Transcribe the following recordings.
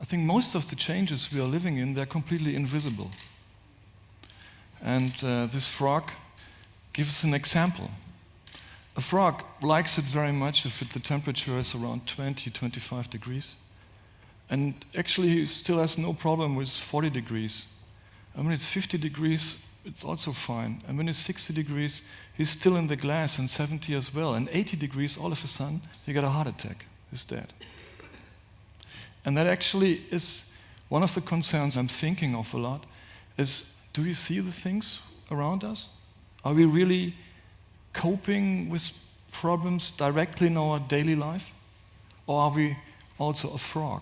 I think most of the changes we are living in, they're completely invisible. And this frog gives an example. A frog likes it very much if the temperature is around 20, 25 degrees. And actually he still has no problem with 40 degrees. And when it's 50 degrees, it's also fine. And when it's 60 degrees, he's still in the glass, and 70 as well. And 80 degrees, all of a sudden, you get a heart attack. He's dead. And that actually is one of the concerns I'm thinking of a lot, is do we see the things around us? Are we really coping with problems directly in our daily life? Or are we also a frog?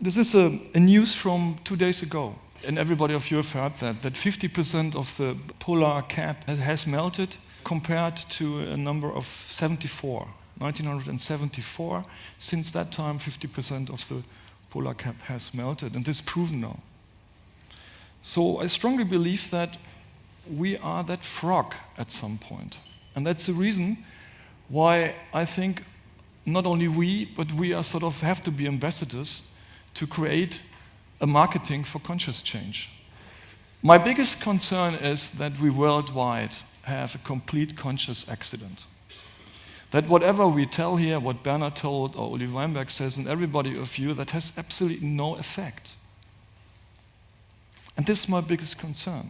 This is a news from 2 days ago. And everybody of you have heard that 50% of the polar cap has melted compared to a number of 1974. Since that time, 50% of the polar cap has melted, and this is proven now. So I strongly believe that we are that frog at some point. And that's the reason why I think not only we, but we are sort of have to be ambassadors to create a marketing for conscious change. My biggest concern is that we worldwide have a complete conscious accident. That whatever we tell here, what Bernhard told, or Uli Weinberg says, and everybody of you, that has absolutely no effect. And this is my biggest concern.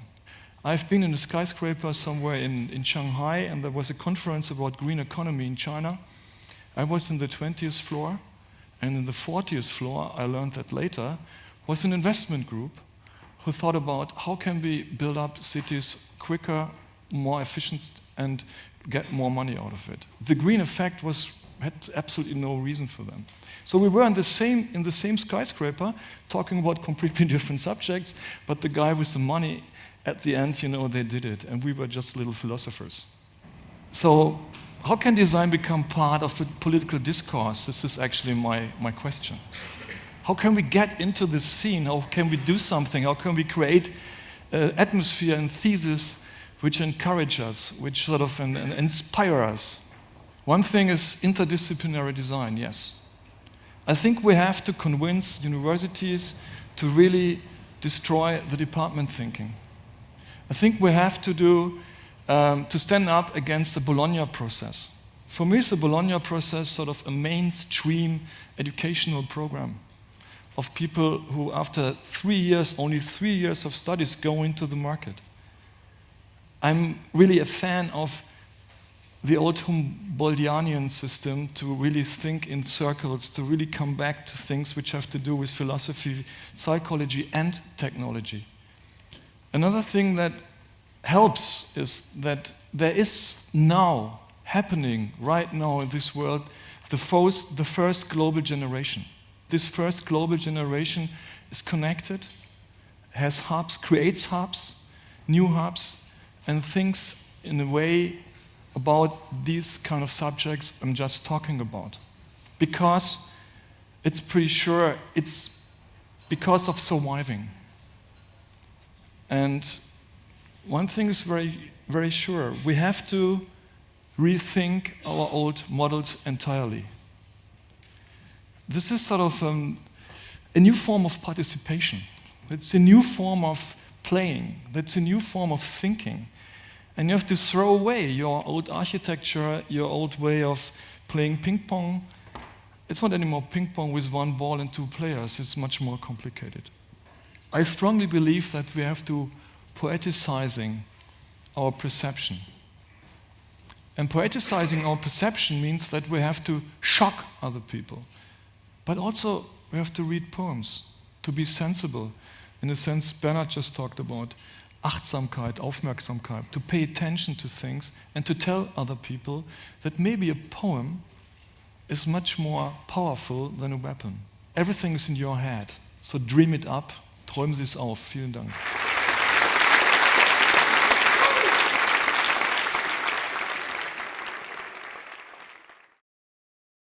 I've been in a skyscraper somewhere in Shanghai, and there was a conference about green economy in China. I was in the 20th floor, and in the 40th floor, I learned that later, was an investment group who thought about how can we build up cities quicker, more efficient, and get more money out of it. The green effect had absolutely no reason for them. So we were in the same skyscraper, talking about completely different subjects, but the guy with the money, at the end, they did it, and we were just little philosophers. So how can design become part of the political discourse? This is actually my question. How can we get into this scene? How can we do something? How can we create an atmosphere and thesis which encourage us, which sort of inspire us? One thing is interdisciplinary design, yes. I think we have to convince universities to really destroy the department thinking. I think we have to stand up against the Bologna process. For me, is the Bologna process sort of a mainstream educational program of people who, after only 3 years of studies, go into the market. I'm really a fan of the old Humboldtian system to really think in circles, to really come back to things which have to do with philosophy, psychology, and technology. Another thing that helps is that there is now happening right now in this world the first global generation. This first global generation is connected, has hubs, creates hubs, new hubs, and thinks in a way about these kind of subjects I'm just talking about. Because it's pretty sure it's because of surviving. And one thing is very, very sure. We have to rethink our old models entirely. This is sort of a new form of participation. It's a new form of playing. That's a new form of thinking. And you have to throw away your old architecture, your old way of playing ping pong. It's not anymore ping pong with one ball and 2 players. It's much more complicated. I strongly believe that we have to poeticizing our perception. And poeticizing our perception means that we have to shock other people. But also we have to read poems, to be sensible. In a sense, Bernhard just talked about Achtsamkeit, Aufmerksamkeit, to pay attention to things and to tell other people that maybe a poem is much more powerful than a weapon. Everything is in your head, so dream it up, träumen Sie es auf. Vielen Dank.